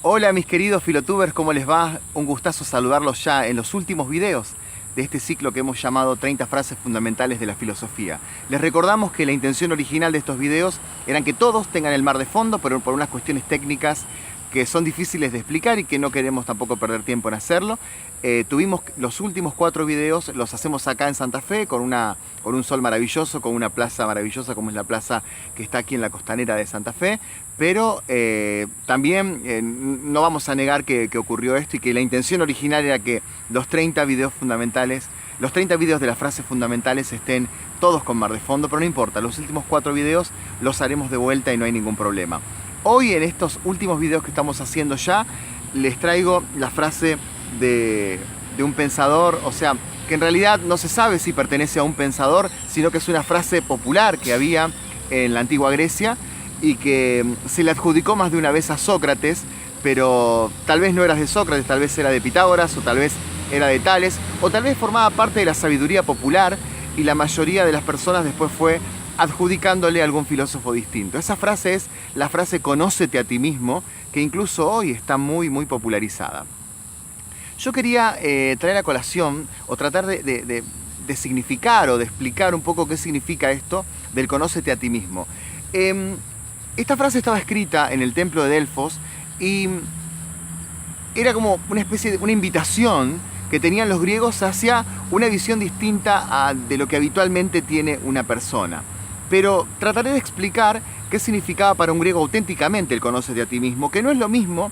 Hola mis queridos filotubers, ¿cómo les va? Un gustazo saludarlos ya en los últimos videos de este ciclo que hemos llamado 30 frases fundamentales de la filosofía. Les recordamos que la intención original de estos videos eran que todos tengan el mar de fondo, pero por unas cuestiones técnicas que son difíciles de explicar y que no queremos tampoco perder tiempo en hacerlo. Tuvimos los últimos 4 videos, los hacemos acá en Santa Fe con un sol maravilloso, con una plaza maravillosa como es la plaza que está aquí en la costanera de Santa Fe, pero también no vamos a negar que ocurrió esto y que la intención original era que los 30 videos fundamentales, los 30 videos de las frases fundamentales estén todos con mar de fondo, pero no importa, los últimos 4 videos los haremos de vuelta y no hay ningún problema. Hoy en estos últimos videos que estamos haciendo ya, les traigo la frase de un pensador, o sea, que en realidad no se sabe si pertenece a un pensador, sino que es una frase popular que había en la antigua Grecia y que se le adjudicó más de una vez a Sócrates, pero tal vez no era de Sócrates, tal vez era de Pitágoras, o tal vez era de Tales, o tal vez formaba parte de la sabiduría popular y la mayoría de las personas después fue adjudicándole a algún filósofo distinto. Esa frase es la frase "conócete a ti mismo", que incluso hoy está muy popularizada. Yo quería traer a colación o tratar de significar o de explicar un poco qué significa esto del "conócete a ti mismo". Esta frase estaba escrita en el templo de Delfos y era como una especie de una invitación que tenían los griegos hacia una visión distinta de lo que habitualmente tiene una persona. Pero trataré de explicar qué significaba para un griego auténticamente el "conócete a ti mismo", que no es lo mismo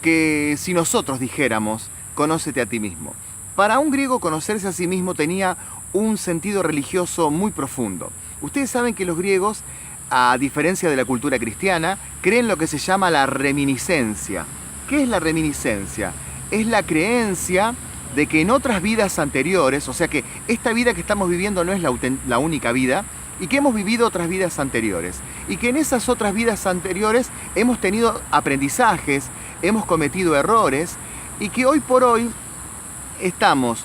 que si nosotros dijéramos "conócete a ti mismo". Para un griego conocerse a sí mismo tenía un sentido religioso muy profundo. Ustedes saben que los griegos, a diferencia de la cultura cristiana, creen lo que se llama la reminiscencia. ¿Qué es la reminiscencia? Es la creencia de que en otras vidas anteriores, o sea que esta vida que estamos viviendo no es la única vida, y que hemos vivido otras vidas anteriores, y que en esas otras vidas anteriores hemos tenido aprendizajes, hemos cometido errores, y que hoy por hoy estamos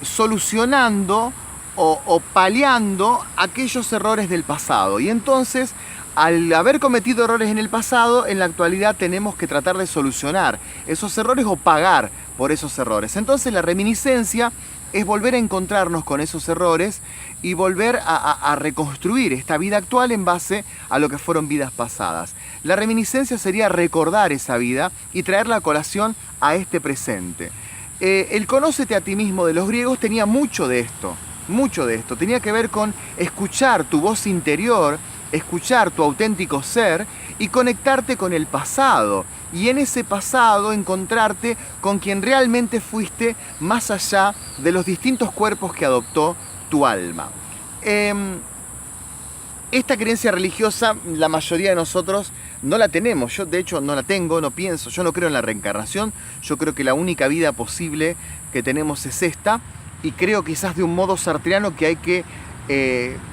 solucionando o paliando aquellos errores del pasado. Y entonces, al haber cometido errores en el pasado, en la actualidad tenemos que tratar de solucionar esos errores o pagar por esos errores. Entonces la reminiscencia es volver a encontrarnos con esos errores y volver a reconstruir esta vida actual en base a lo que fueron vidas pasadas. La reminiscencia sería recordar esa vida y traerla a colación a este presente. El "conócete a ti mismo" de los griegos tenía mucho de esto. Tenía que ver con escuchar tu voz interior, escuchar tu auténtico ser y conectarte con el pasado. Y en ese pasado encontrarte con quien realmente fuiste, más allá de los distintos cuerpos que adoptó tu alma. Esta creencia religiosa la mayoría de nosotros no la tenemos. Yo de hecho no la tengo, no pienso, yo no creo en la reencarnación. Yo creo que la única vida posible que tenemos es esta, y creo quizás de un modo sartreano que hay que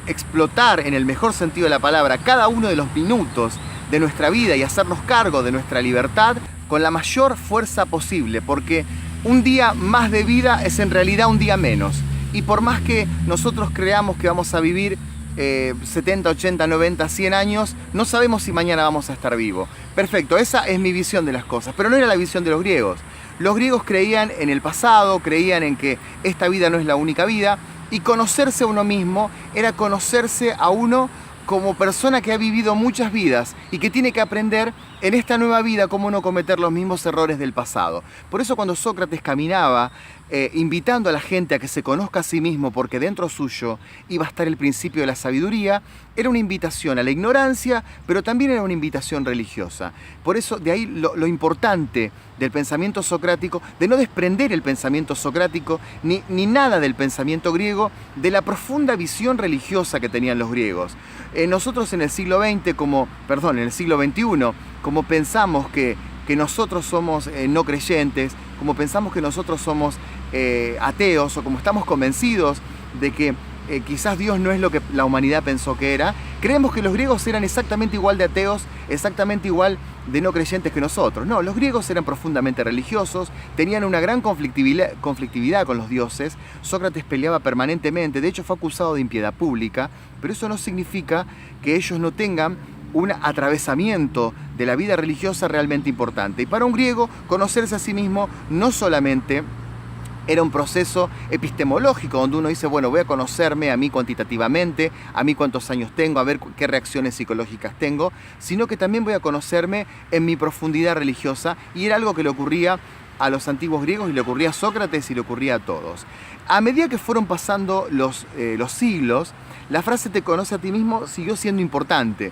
explotar en el mejor sentido de la palabra cada uno de los minutos de nuestra vida y hacernos cargo de nuestra libertad con la mayor fuerza posible, porque un día más de vida es en realidad un día menos, y por más que nosotros creamos que vamos a vivir 70, 80, 90, 100 años, no sabemos si mañana vamos a estar vivos. Perfecto, esa es mi visión de las cosas, pero no era la visión de los griegos. Los griegos creían en el pasado, creían en que esta vida no es la única vida, y conocerse a uno mismo era conocerse a uno como persona que ha vivido muchas vidas y que tiene que aprender en esta nueva vida cómo no cometer los mismos errores del pasado. Por eso cuando Sócrates caminaba invitando a la gente a que se conozca a sí mismo, porque dentro suyo iba a estar el principio de la sabiduría, era una invitación a la ignorancia, pero también era una invitación religiosa. Por eso de ahí lo importante del pensamiento socrático, de no desprender el pensamiento socrático ni nada del pensamiento griego de la profunda visión religiosa que tenían los griegos. Nosotros en el siglo XX, en el siglo XXI, como pensamos que nosotros somos no creyentes, como pensamos que nosotros somos ateos, o como estamos convencidos de que quizás Dios no es lo que la humanidad pensó que era, creemos que los griegos eran exactamente igual de ateos, exactamente igual de no creyentes que nosotros. No, los griegos eran profundamente religiosos, tenían una gran conflictividad con los dioses. Sócrates peleaba permanentemente, de hecho fue acusado de impiedad pública, pero eso no significa que ellos no tengan un atravesamiento de la vida religiosa realmente importante. Y para un griego, conocerse a sí mismo no solamente era un proceso epistemológico, donde uno dice, bueno, voy a conocerme a mí cuantitativamente, a mí cuántos años tengo, a ver qué reacciones psicológicas tengo, sino que también voy a conocerme en mi profundidad religiosa, y era algo que le ocurría a los antiguos griegos, y le ocurría a Sócrates, y le ocurría a todos. A medida que fueron pasando los siglos, la frase "te conoce a ti mismo" siguió siendo importante.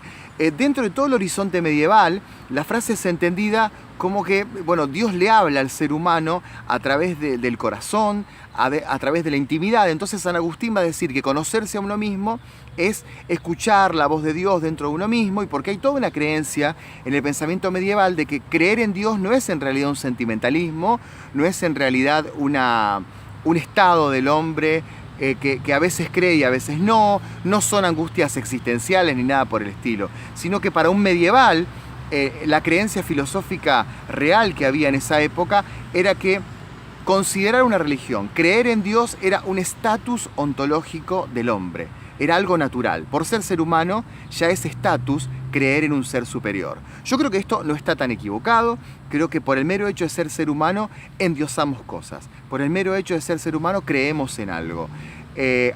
Dentro de todo el horizonte medieval, la frase es entendida como que, bueno, Dios le habla al ser humano a través del corazón, a través de la intimidad. Entonces San Agustín va a decir que conocerse a uno mismo es escuchar la voz de Dios dentro de uno mismo, y porque hay toda una creencia en el pensamiento medieval de que creer en Dios no es en realidad un sentimentalismo, no es en realidad un estado del hombre que a veces cree y a veces no son angustias existenciales ni nada por el estilo, sino que para un medieval la creencia filosófica real que había en esa época era que considerar una religión, creer en Dios, era un estatus ontológico del hombre, era algo natural. Por ser humano, ya es estatus creer en un ser superior. Yo creo que esto no está tan equivocado. Creo que por el mero hecho de ser humano, endiosamos cosas. Por el mero hecho de ser humano, creemos en algo.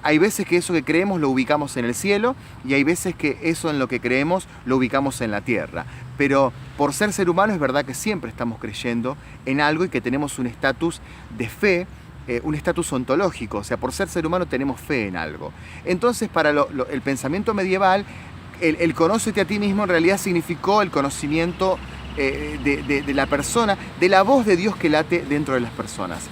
Hay veces que eso que creemos lo ubicamos en el cielo, y hay veces que eso en lo que creemos lo ubicamos en la tierra. Pero por ser humano es verdad que siempre estamos creyendo en algo, y que tenemos un estatus de fe, un estatus ontológico. O sea, por ser humano tenemos fe en algo. Entonces, para el pensamiento medieval, el conócete a ti mismo en realidad significó el conocimiento de la persona, de la voz de Dios que late dentro de las personas.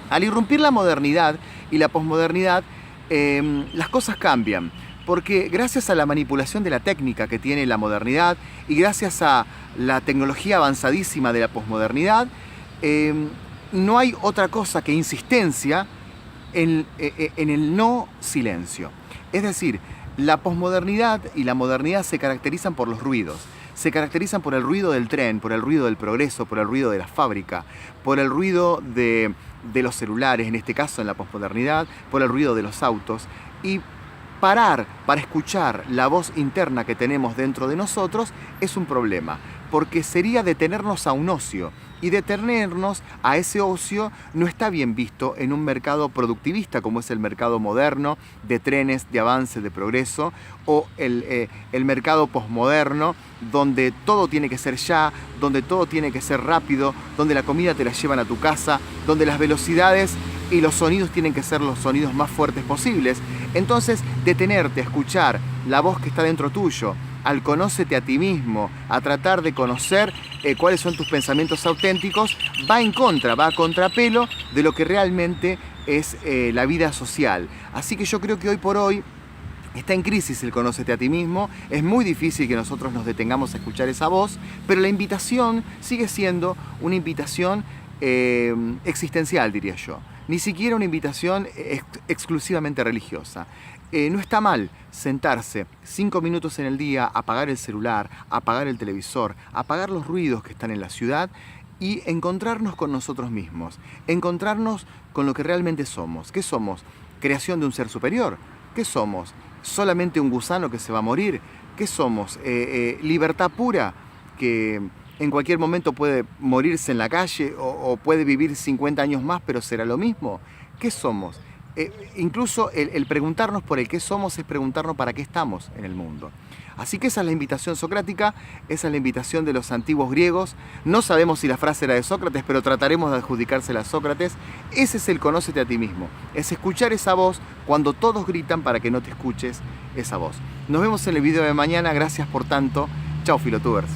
Al irrumpir la modernidad y la posmodernidad, las cosas cambian, porque gracias a la manipulación de la técnica que tiene la modernidad, y gracias a la tecnología avanzadísima de la posmodernidad, no hay otra cosa que insistencia en el no silencio. Es decir, la posmodernidad y la modernidad se caracterizan por los ruidos. Se caracterizan por el ruido del tren, por el ruido del progreso, por el ruido de la fábrica, por el ruido de los celulares, en este caso en la posmodernidad, por el ruido de los autos. Y parar para escuchar la voz interna que tenemos dentro de nosotros es un problema, porque sería detenernos a un ocio, y detenernos a ese ocio no está bien visto en un mercado productivista como es el mercado moderno, de trenes, de avance, de progreso, o el mercado posmoderno, donde todo tiene que ser ya, donde todo tiene que ser rápido, donde la comida te la llevan a tu casa, donde las velocidades y los sonidos tienen que ser los sonidos más fuertes posibles. Entonces, detenerte a escuchar la voz que está dentro tuyo, al conócete a ti mismo, a tratar de conocer cuáles son tus pensamientos auténticos, va a contrapelo de lo que realmente es la vida social. Así que yo creo que hoy por hoy está en crisis el conócete a ti mismo. Es muy difícil que nosotros nos detengamos a escuchar esa voz, pero la invitación sigue siendo una invitación existencial, diría yo. Ni siquiera una invitación exclusivamente religiosa. No está mal sentarse 5 minutos en el día, apagar el celular, apagar el televisor, apagar los ruidos que están en la ciudad, y encontrarnos con nosotros mismos, encontrarnos con lo que realmente somos. ¿Qué somos? ¿Creación de un ser superior? ¿Qué somos? ¿Solamente un gusano que se va a morir? ¿Qué somos? ¿Libertad pura que en cualquier momento puede morirse en la calle, o puede vivir 50 años más pero será lo mismo? ¿Qué somos? Incluso el preguntarnos por el qué somos es preguntarnos para qué estamos en el mundo. Así que esa es la invitación socrática, esa es la invitación de los antiguos griegos. No sabemos si la frase era de Sócrates, pero trataremos de adjudicársela a Sócrates. Ese es el conócete a ti mismo, es escuchar esa voz cuando todos gritan para que no te escuches esa voz. Nos vemos en el video de mañana, gracias por tanto. Chao, Filotubers.